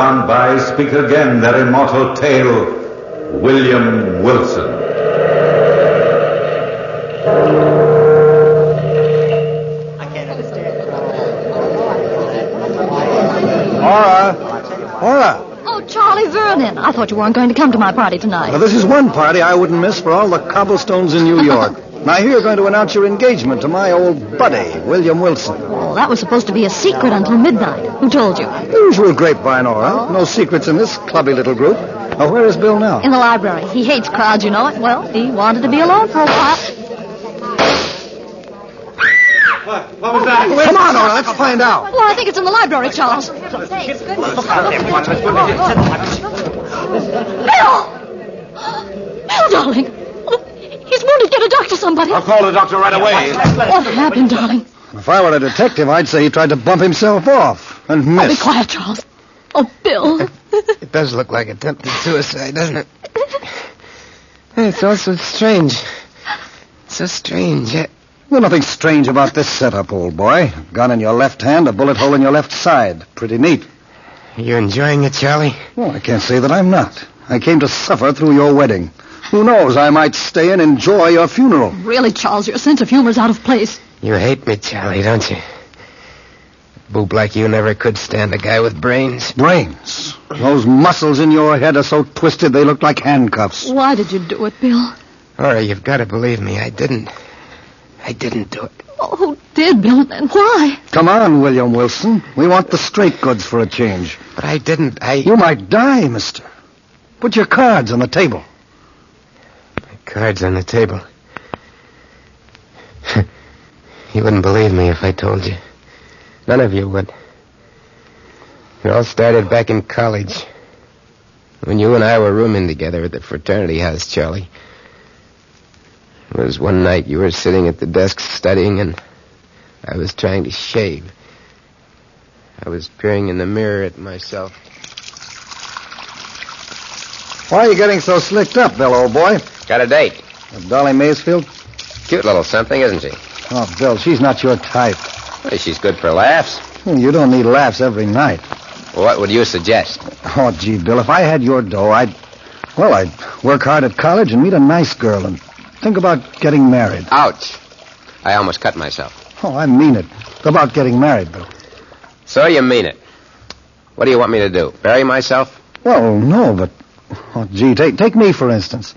gone by speak again their immortal tale, William Wilson. Laura. Oh, Charlie Vernon. I thought you weren't going to come to my party tonight. Well, this is one party I wouldn't miss for all the cobblestones in New York. Now, I hear you're going to announce your engagement to my old buddy, William Wilson. Oh, that was supposed to be a secret until midnight. Who told you? Usual grapevine, all right. No secrets in this clubby little group. Now, where is Bill now? In the library. He hates crowds, you know it. Well, he wanted to be alone for a while. What was that? Come on, Nora, let's find out. Well, I think it's in the library, Charles. Bill! Bill, darling. Oh, he's wounded. Get a doctor, somebody. I'll call the doctor right away. What happened, darling? If I were a detective, I'd say he tried to bump himself off and Oh, be miss. quiet, Charles. Oh, Bill. It does look like attempted suicide, doesn't it? It's all so strange. So strange. Well, nothing strange about this setup, old boy. Gun in your left hand, a bullet hole in your left side. Pretty neat. Are you enjoying it, Charlie? Well, I can't say that I'm not. I came to suffer through your wedding. Who knows, I might stay and enjoy your funeral. Really, Charles, your sense of humor's out of place. You hate me, Charlie, don't you? A boob like you never could stand a guy with brains. Brains. Those muscles in your head are so twisted they look like handcuffs. Why did you do it, Bill? All right, you've got to believe me. I didn't do it. Oh, who did, Bill, and why? Come on, William Wilson. We want the straight goods for a change. But I didn't. You might die, mister. Put your cards on the table. My cards on the table. You wouldn't believe me if I told you. None of you would. It all started back in college. When you and I were rooming together at the fraternity house, Charlie. It was one night you were sitting at the desk studying, and I was trying to shave. I was peering in the mirror at myself. Why are you getting so slicked up, Bill, old boy? Got a date. With Dolly Maysfield? Cute little something, isn't she? Oh, Bill, she's not your type. Well, she's good for laughs. You don't need laughs every night. Well, what would you suggest? Oh, gee, Bill, if I had your dough, I'd work hard at college and meet a nice girl and think about getting married. Ouch. I almost cut myself. Oh, I mean it. About getting married, Bill. So you mean it. What do you want me to do? Bury myself? Well, no, but... Oh, gee, take me, for instance.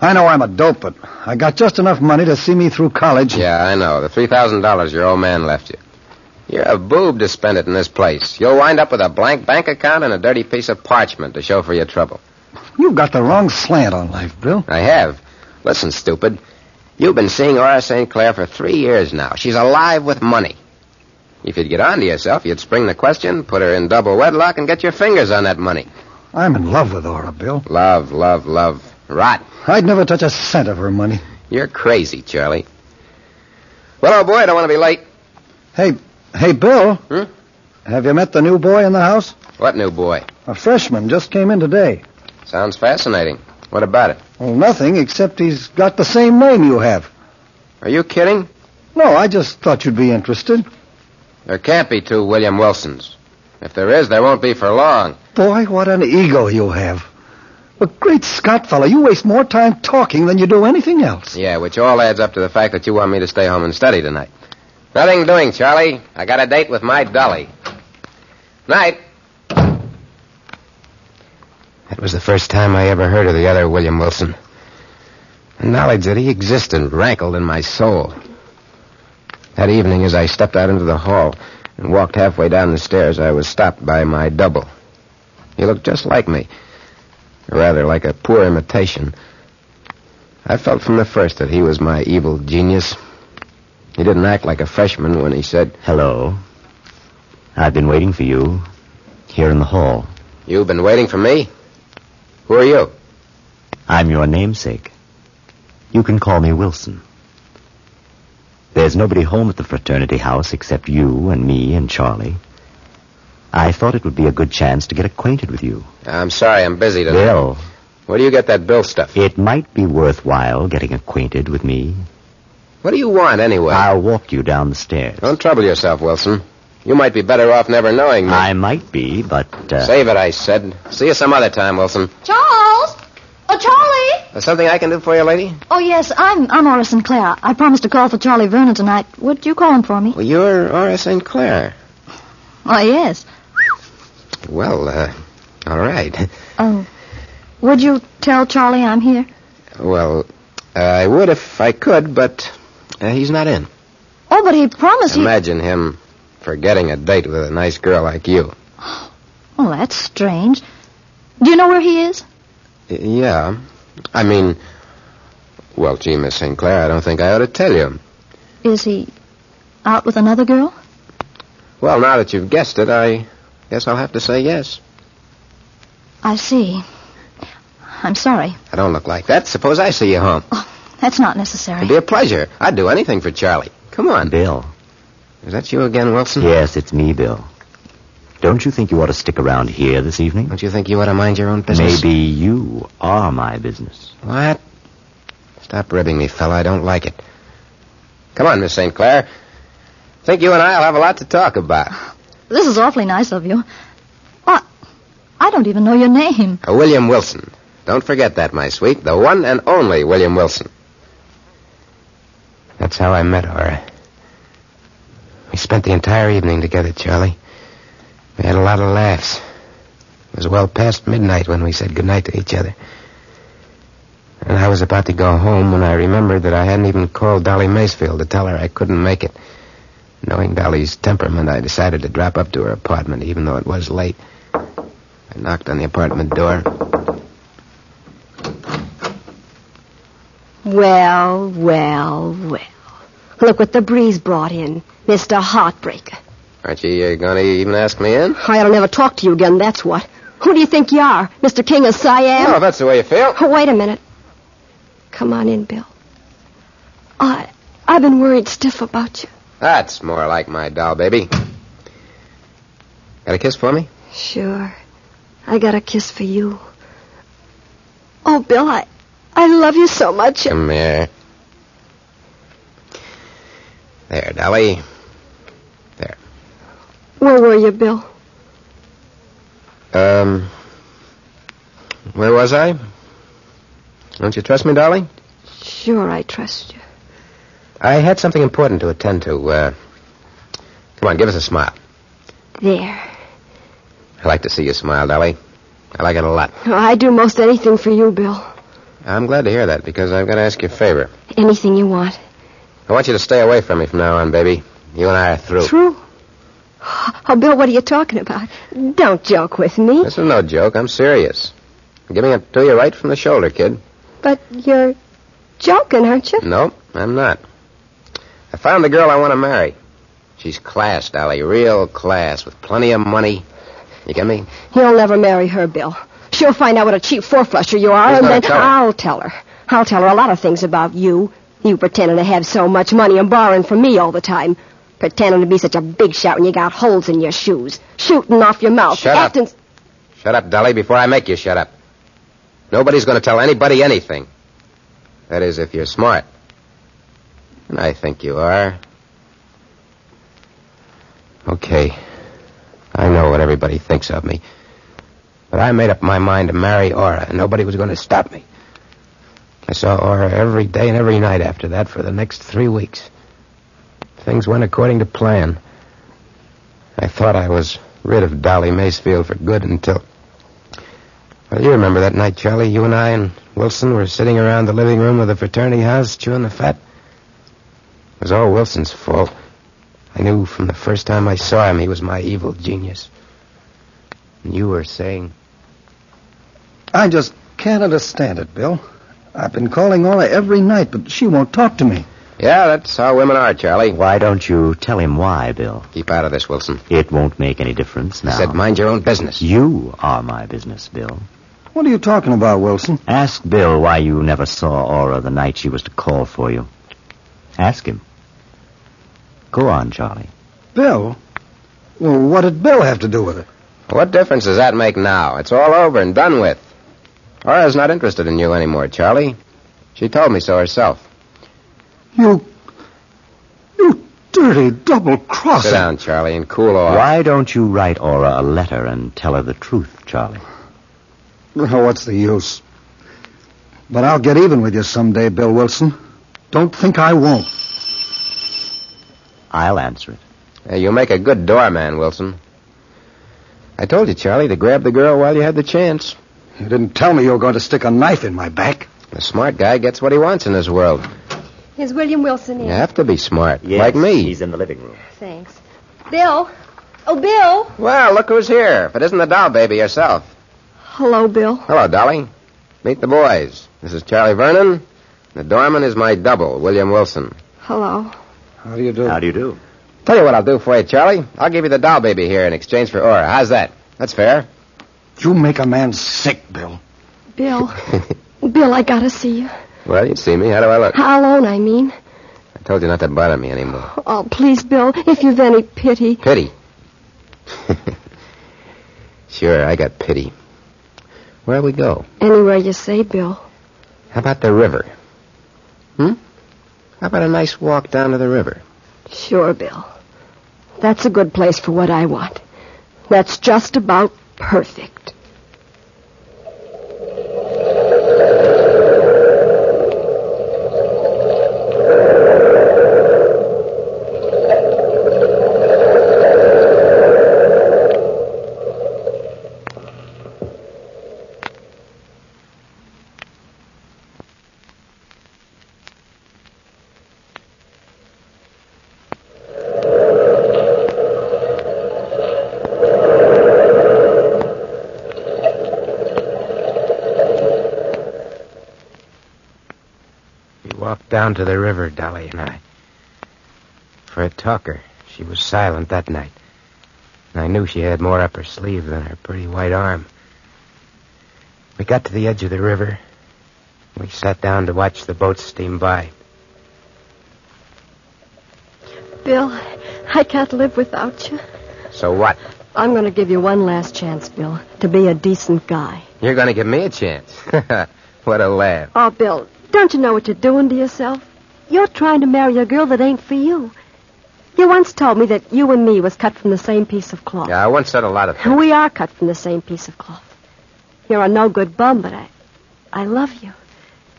I know I'm a dope, but I got just enough money to see me through college. Yeah, I know. The $3,000 your old man left you. You're a boob to spend it in this place. You'll wind up with a blank bank account and a dirty piece of parchment to show for your trouble. You've got the wrong slant on life, Bill. I have. Listen, stupid. You've been seeing Aura St. Clair for 3 years now. She's alive with money. If you'd get on to yourself, you'd spring the question, put her in double wedlock, and get your fingers on that money. I'm in love with Aura, Bill. Love, love, love. Rot. I'd never touch a cent of her money. You're crazy, Charlie. Well, old boy, I don't want to be late. Hey, Bill. Have you met the new boy in the house? What new boy? A freshman just came in today. Sounds fascinating. What about it? Well, nothing, except he's got the same name you have. Are you kidding? No, I just thought you'd be interested. There can't be two William Wilsons. If there is, there won't be for long. Boy, what an ego you have. But great Scott, fella, you waste more time talking than you do anything else. Yeah, which all adds up to the fact that you want me to stay home and study tonight. Nothing doing, Charlie. I got a date with my Dolly. Night. That was the first time I ever heard of the other William Wilson. The knowledge that he existed rankled in my soul. That evening, as I stepped out into the hall and walked halfway down the stairs, I was stopped by my double. He looked just like me. Or rather, like a poor imitation. I felt from the first that he was my evil genius. He didn't act like a freshman when he said, "Hello. I've been waiting for you here in the hall." "You've been waiting for me? Who are you?" "I'm your namesake. You can call me Wilson. There's nobody home at the fraternity house except you and me and Charlie. I thought it would be a good chance to get acquainted with you." "I'm sorry, I'm busy tonight." "Bill." "Where do you get that Bill stuff?" "It might be worthwhile getting acquainted with me." "What do you want, anyway?" "I'll walk you down the stairs." "Don't trouble yourself, Wilson. You might be better off never knowing me. I might be, but... Save it, I said. See you some other time, Wilson. Charles! Oh, Charlie! There's something I can do for you, lady? Oh, yes, I'm Aura St. Clair. I promised to call for Charlie Vernon tonight. Would you call him for me? Well, you're Aura St. Clair. Oh, yes. Well, all right. Would you tell Charlie I'm here? Well, I would if I could, but he's not in. Oh, but he promised Imagine him forgetting a date with a nice girl like you. Oh, that's strange. Do you know where he is? Yeah. I mean, well, gee, Miss St. Clair, I don't think I ought to tell you. Is he out with another girl? Well, now that you've guessed it, I guess I'll have to say yes. I see. I'm sorry. I don't look like that. Suppose I see you home. Oh, that's not necessary. It'd be a pleasure. I'd do anything for Charlie. Come on. Bill. Is that you again, Wilson? Yes, it's me, Bill. Don't you think you ought to stick around here this evening? Don't you think you ought to mind your own business? Maybe you are my business. What? Stop ribbing me, fella. I don't like it. Come on, Miss St. Clair. Think you and I'll have a lot to talk about. This is awfully nice of you. What? I don't even know your name. William Wilson. Don't forget that, my sweet. The one and only William Wilson. That's how I met Aura. We spent the entire evening together, Charlie. We had a lot of laughs. It was well past midnight when we said goodnight to each other. And I was about to go home when I remembered that I hadn't even called Dolly Macefield to tell her I couldn't make it. Knowing Dolly's temperament, I decided to drop up to her apartment, even though it was late. I knocked on the apartment door. Well, well, well. Look what the breeze brought in. Mr. Heartbreaker. Aren't you going to even ask me in? I'll never talk to you again, that's what. Who do you think you are? Mr. King of Siam? Oh, if that's the way you feel. Oh, wait a minute. Come on in, Bill. I've been worried stiff about you. That's more like my doll, baby. Got a kiss for me? Sure. I got a kiss for you. Oh, Bill, I love you so much. Come here. There, Dolly. There. Where were you, Bill? Where was I? Don't you trust me, Dolly? Sure, I trust you. I had something important to attend to. Come on, give us a smile. There. I like to see you smile, Dolly. I like it a lot. Oh, I do most anything for you, Bill. I'm glad to hear that, because I've got to ask you a favor. Anything you want. I want you to stay away from me from now on, baby. You and I are through. Through? Oh, Bill, what are you talking about? Don't joke with me. This is no joke. I'm serious. I'm giving it to you right from the shoulder, kid. But you're joking, aren't you? Nope, I'm not. I found the girl I want to marry. She's class, Dolly. Real class, with plenty of money. You get me? You'll never marry her, Bill. She'll find out what a cheap four-flusher you are, Who's and gonna then tell her? I'll tell her. I'll tell her a lot of things about you. You pretending to have so much money and borrowing from me all the time. Pretending to be such a big shot when you got holes in your shoes. Shooting off your mouth. Shut up. Shut up, Dolly, before I make you shut up. Nobody's going to tell anybody anything. That is, if you're smart. And I think you are. Okay. I know what everybody thinks of me. But I made up my mind to marry Aura, and nobody was going to stop me. I saw Aura every day and every night after that for the next 3 weeks. Things went according to plan. I thought I was rid of Dolly Macefield for good until... Well, you remember that night, Charlie? You and I and Wilson were sitting around the living room of the fraternity house chewing the fat. It was all Wilson's fault. I knew from the first time I saw him he was my evil genius. And you were saying... I just can't understand it, Bill. I've been calling Aura every night, but she won't talk to me. Yeah, that's how women are, Charlie. Why don't you tell him why, Bill? Keep out of this, Wilson. It won't make any difference now. I said mind your own business. You are my business, Bill. What are you talking about, Wilson? Ask Bill why you never saw Aura the night she was to call for you. Ask him. Go on, Charlie. Bill? Well, what did Bill have to do with it? What difference does that make now? It's all over and done with. Aura's not interested in you anymore, Charlie. She told me so herself. You dirty double-crossing. Sit down, Charlie, and cool off. Why don't you write Aura a letter and tell her the truth, Charlie? Oh, what's the use? But I'll get even with you someday, Bill Wilson. Don't think I won't. I'll answer it. Hey, you make a good doorman, Wilson. I told you, Charlie, to grab the girl while you had the chance. You didn't tell me you were going to stick a knife in my back. The smart guy gets what he wants in this world. Is William Wilson in? You have to be smart, Yes, like me. He's in the living room. Thanks. Bill? Oh, Bill? Well, look who's here. If it isn't the doll baby herself. Hello, Bill. Hello, Dolly. Meet the boys. This is Charlie Vernon. The doorman is my double, William Wilson. Hello. How do you do? How do you do? Tell you what I'll do for you, Charlie. I'll give you the doll baby here in exchange for Aura. How's that? That's fair. You make a man sick, Bill. Bill. Bill, I gotta see you. Well, you see me. How do I look? Alone, I mean. I told you not to bother me anymore. Oh, please, Bill, if you've any pity. Pity. Sure, I got pity. Where'll we go? Anywhere you say, Bill. How about the river? How about a nice walk down to the river? Sure, Bill. That's a good place for what I want. That's just about perfect. Down to the river, Dolly and I. For a talker, she was silent that night. And I knew she had more up her sleeve than her pretty white arm. We got to the edge of the river. We sat down to watch the boats steam by. Bill, I can't live without you. So what? I'm going to give you one last chance, Bill, to be a decent guy. You're going to give me a chance. What a laugh. Oh, Bill, don't you know what you're doing to yourself? You're trying to marry a girl that ain't for you. You once told me that you and me was cut from the same piece of cloth. Yeah, I once said a lot of things. We are cut from the same piece of cloth. You're a no-good bum, but I love you.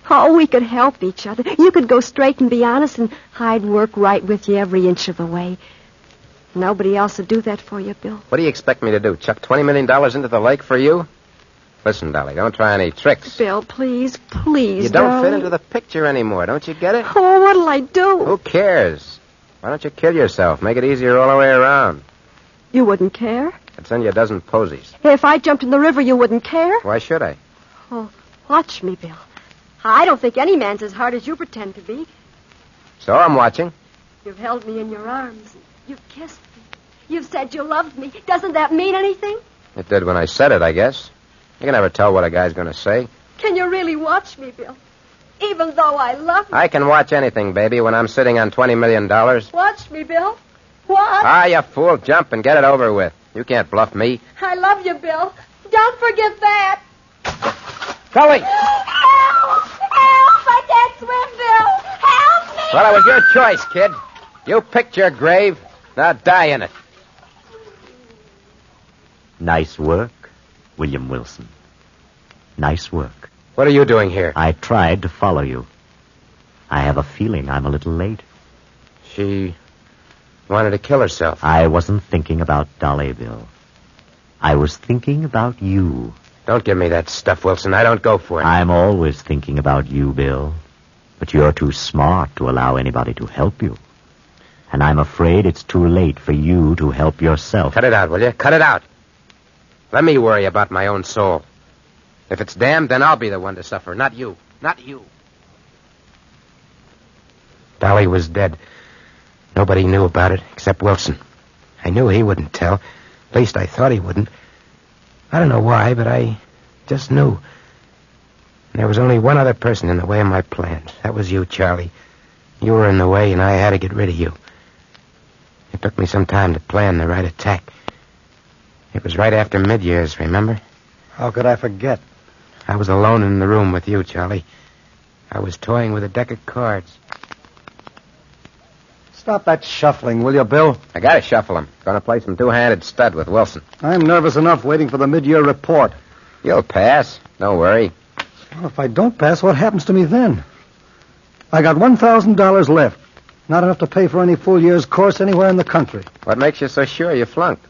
Oh, we could help each other. You could go straight and be honest, and I'd work right with you every inch of the way. Nobody else would do that for you, Bill. What do you expect me to do, chuck $20 million into the lake for you? Listen, Dolly, don't try any tricks. Bill, please, please, You don't darling. fit into the picture anymore, don't you get it? Oh, what'll I do? Who cares? Why don't you kill yourself? Make it easier all the way around. You wouldn't care? I'd send you a dozen posies. If I jumped in the river, you wouldn't care? Why should I? Oh, watch me, Bill. I don't think any man's as hard as you pretend to be. So I'm watching. You've held me in your arms. You've kissed me. You've said you loved me. Doesn't that mean anything? It did when I said it, I guess. You can never tell what a guy's going to say. Can you really watch me, Bill? Even though I love you. I can watch anything, baby, when I'm sitting on $20 million. Watch me, Bill. What? Ah, you fool. Jump and get it over with. You can't bluff me. I love you, Bill. Don't forget that. Dolly! Help! Help! I can't swim, Bill. Help me! Well, it was your choice, kid. You picked your grave. Now die in it. Nice work, William Wilson. Nice work. What are you doing here? I tried to follow you. I have a feeling I'm a little late. She wanted to kill herself. I wasn't thinking about Dolly, Bill. I was thinking about you. Don't give me that stuff, Wilson. I don't go for it. I'm always thinking about you, Bill. But you're too smart to allow anybody to help you. And I'm afraid it's too late for you to help yourself. Cut it out, will you? Cut it out. Let me worry about my own soul. If it's damned, then I'll be the one to suffer, not you. Not you. Dolly was dead. Nobody knew about it except Wilson. I knew he wouldn't tell. At least I thought he wouldn't. I don't know why, but I just knew. And there was only one other person in the way of my plans. That was you, Charlie. You were in the way, and I had to get rid of you. It took me some time to plan the right attack. It was right after mid-years, remember? How could I forget? I was alone in the room with you, Charlie. I was toying with a deck of cards. Stop that shuffling, will you, Bill? I gotta shuffle him. Gonna play some two-handed stud with Wilson. I'm nervous enough waiting for the mid-year report. You'll pass. Don't worry. Well, if I don't pass, what happens to me then? I got $1,000 left. Not enough to pay for any full year's course anywhere in the country. What makes you so sure you flunked?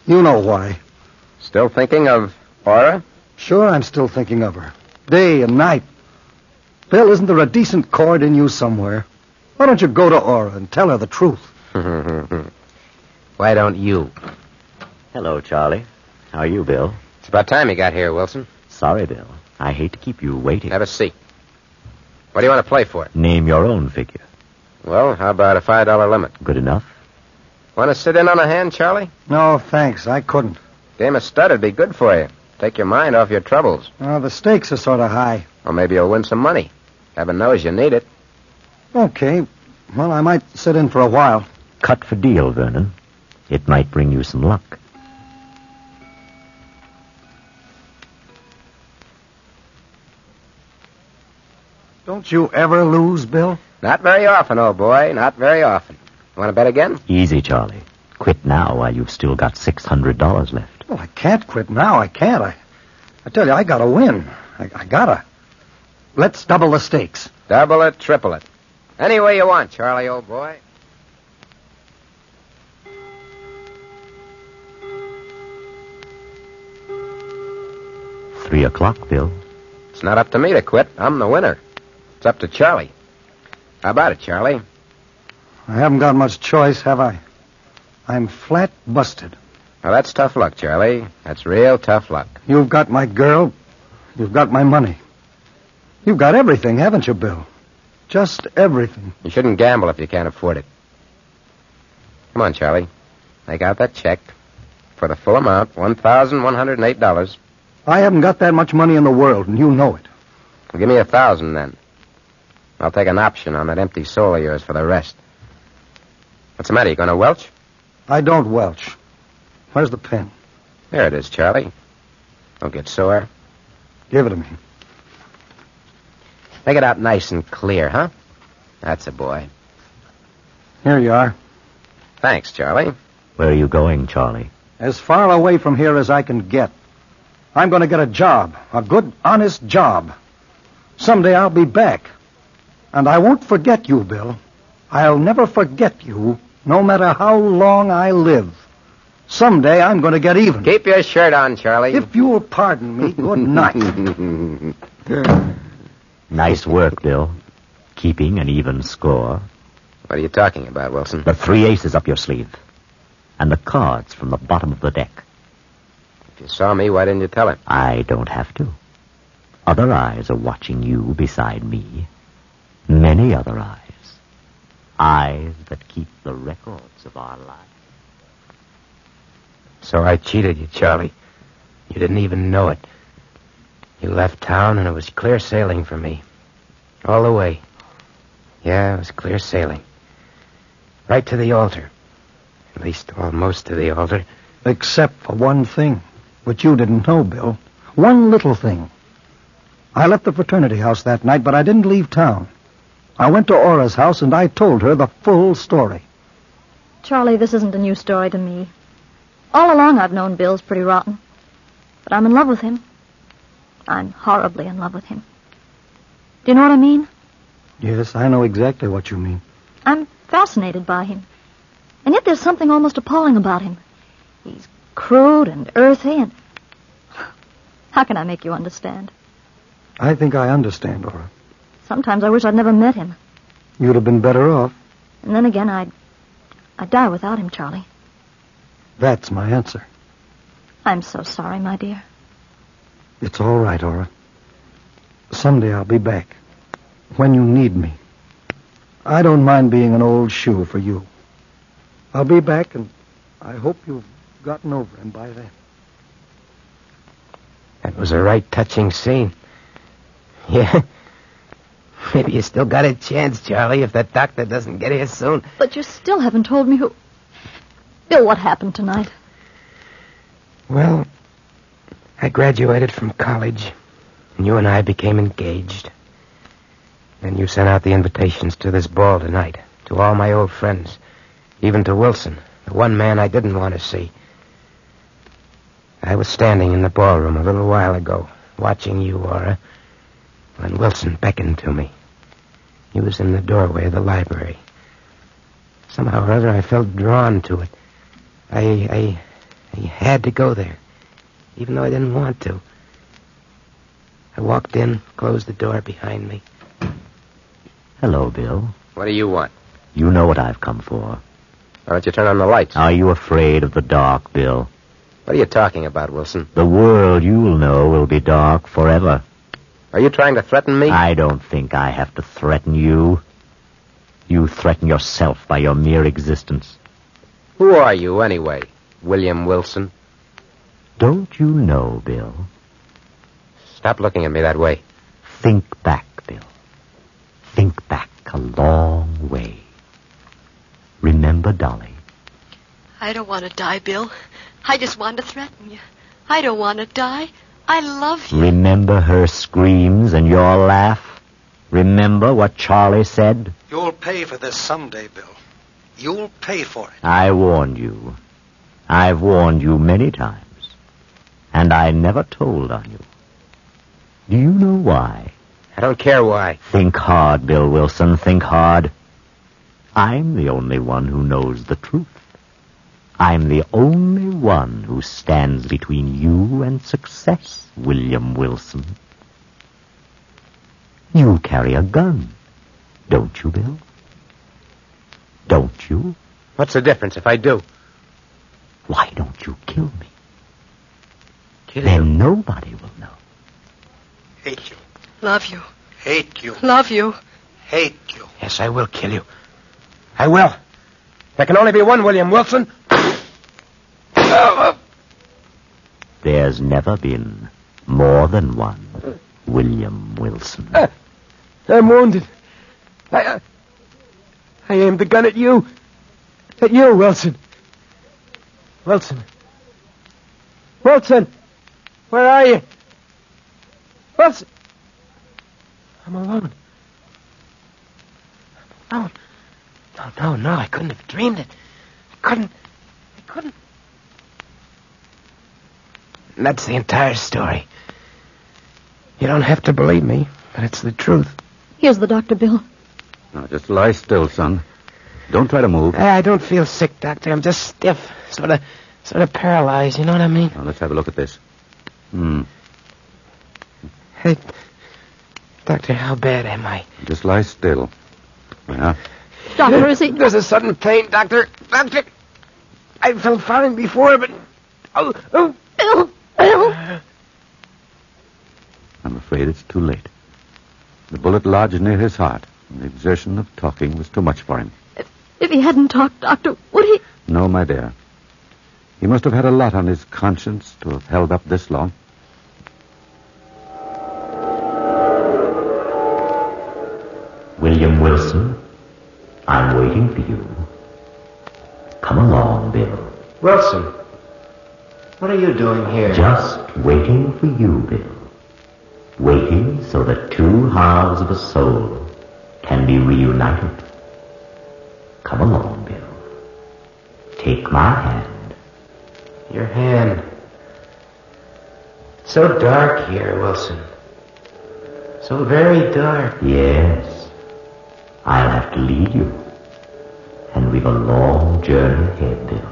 You know why. Still thinking of Aura? Sure, I'm still thinking of her. Day and night. Bill, isn't there a decent chord in you somewhere? Why don't you go to Aura and tell her the truth? Why don't you? Hello, Charlie. How are you, Bill? It's about time you got here, Wilson. Sorry, Bill. I hate to keep you waiting. Have a seat. What do you want to play for? Name your own figure. Well, how about a $5 limit? Good enough? Want to sit in on a hand, Charlie? No, thanks. I couldn't. Game of stud would be good for you. Take your mind off your troubles. Well, the stakes are sort of high. Or maybe you'll win some money. Heaven knows you need it. Okay. Well, I might sit in for a while. Cut for deal, Vernon. It might bring you some luck. Don't you ever lose, Bill? Not very often, old boy. Not very often. Want to bet again? Easy, Charlie. Quit now while you've still got $600 left. Well, I can't quit now. I can't. I tell you, I gotta win. I gotta. Let's double the stakes. Double it, triple it. Any way you want, Charlie, old boy. $3:00, Bill. It's not up to me to quit. I'm the winner. It's up to Charlie. How about it, Charlie? I haven't got much choice, have I? I'm flat busted. Well, that's tough luck, Charlie. That's real tough luck. You've got my girl. You've got my money. You've got everything, haven't you, Bill? Just everything. You shouldn't gamble if you can't afford it. Come on, Charlie. Make out that check for the full amount, $1,108. I haven't got that much money in the world, and you know it. Well, give me $1,000 then. I'll take an option on that empty soul of yours for the rest. What's the matter? You going to welch? I don't welch. Where's the pen? There it is, Charlie. Don't get sore. Give it to me. Make it out nice and clear, huh? That's a boy. Here you are. Thanks, Charlie. Where are you going, Charlie? As far away from here as I can get. I'm going to get a job. A good, honest job. Someday I'll be back. And I won't forget you, Bill. I'll never forget you, no matter how long I live. Someday I'm going to get even. Keep your shirt on, Charlie. If you'll pardon me, good night. Nice work, Bill. Keeping an even score. What are you talking about, Wilson? The 3 aces up your sleeve. And the cards from the bottom of the deck. If you saw me, why didn't you tell him? I don't have to. Other eyes are watching you beside me. Many other eyes. Eyes that keep the records of our lives. So I cheated you, Charlie. You didn't even know it. You left town and it was clear sailing for me. All the way. Yeah, it was clear sailing. Right to the altar. At least almost to the altar. Except for one thing, which you didn't know, Bill. One little thing. I left the fraternity house that night, but I didn't leave town. I went to Aura's house and I told her the full story. Charlie, this isn't a new story to me. All along I've known Bill's pretty rotten. But I'm in love with him. I'm horribly in love with him. Do you know what I mean? Yes, I know exactly what you mean. I'm fascinated by him. And yet there's something almost appalling about him. He's crude and earthy and... How can I make you understand? I think I understand, Aura. Sometimes I wish I'd never met him. You'd have been better off. And then again, I'd die without him, Charlie. That's my answer. I'm so sorry, my dear. It's all right, Aura. Someday I'll be back. When you need me. I don't mind being an old shoe for you. I'll be back, and I hope you've gotten over him by then. That was a right touching scene. Yeah. Maybe you still got a chance, Charlie, if that doctor doesn't get here soon. But you still haven't told me who... Bill, what happened tonight? Well, I graduated from college, and you and I became engaged. Then you sent out the invitations to this ball tonight, To all my old friends. Even to Wilson, the one man I didn't want to see. I was standing in the ballroom a little while ago, watching you, Aura, when Wilson beckoned to me. He was in the doorway of the library. Somehow or other, I felt drawn to it. I had to go there, even though I didn't want to. I walked in, closed the door behind me. Hello, Bill. What do you want? You know what I've come for. Why don't you turn on the lights? Are you afraid of the dark, Bill? What are you talking about, Wilson? The world you'll know will be dark forever. Are you trying to threaten me? I don't think I have to threaten you. You threaten yourself by your mere existence. Who are you, anyway, William Wilson? Don't you know, Bill? Stop looking at me that way. Think back, Bill. Think back a long way. Remember Dolly? I don't want to die, Bill. I just want to threaten you. I don't want to die. I love you. Remember her screams and your laugh? Remember what Charlie said? You'll pay for this someday, Bill. You'll pay for it. I warned you. I've warned you many times. And I never told on you. Do you know why? I don't care why. Think hard, Bill Wilson. Think hard. I'm the only one who knows the truth. I'm the only one who stands between you and success, William Wilson. You carry a gun, don't you, Bill? Don't you? What's the difference if I do? Why don't you kill me? Kill Then you? nobody will know. Hate you. Love you. Hate you. Love you. Hate you. Yes, I will kill you. I will. There can only be one William Wilson. There's never been more than one William Wilson. I'm wounded. I aimed the gun at you. At you, Wilson. Wilson. Wilson! Where are you? Wilson! I'm alone. I'm alone. No, I couldn't have dreamed it. I couldn't. And that's the entire story. You don't have to believe me, but it's the truth. Here's the doctor, Bill. Now, just lie still, son. Don't try to move. I don't feel sick, Doctor. I'm just stiff. Sort of paralyzed, you know what I mean? Now, let's have a look at this. Hey, Doctor, how bad am I? Just lie still. Yeah. Doctor, is he... There's a sudden pain, Doctor. Doctor! I felt fine before, but... Oh. Bill! I'm afraid it's too late. The bullet lodged near his heart, and the exertion of talking was too much for him. If he hadn't talked, Doctor, would he... No, my dear. He must have had a lot on his conscience to have held up this long. William Wilson, I'm waiting for you. Come along, Bill. Wilson, what are you doing here? Just waiting for you, Bill. Waiting so that two halves of a soul can be reunited. Come along, Bill. Take my hand. Your hand. So dark here, Wilson. So very dark. Yes. I'll have to lead you. And we've a long journey ahead, Bill.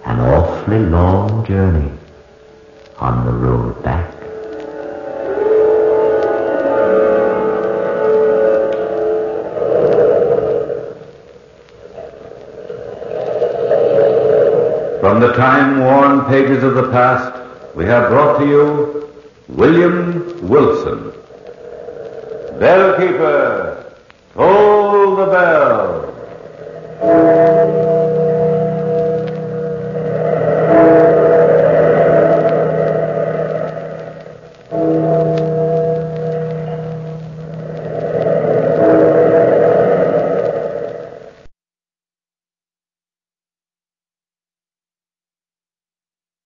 An awfully long journey on the road back. From the time-worn pages of the past, we have brought to you William Wilson. Bellkeeper, toll the bell.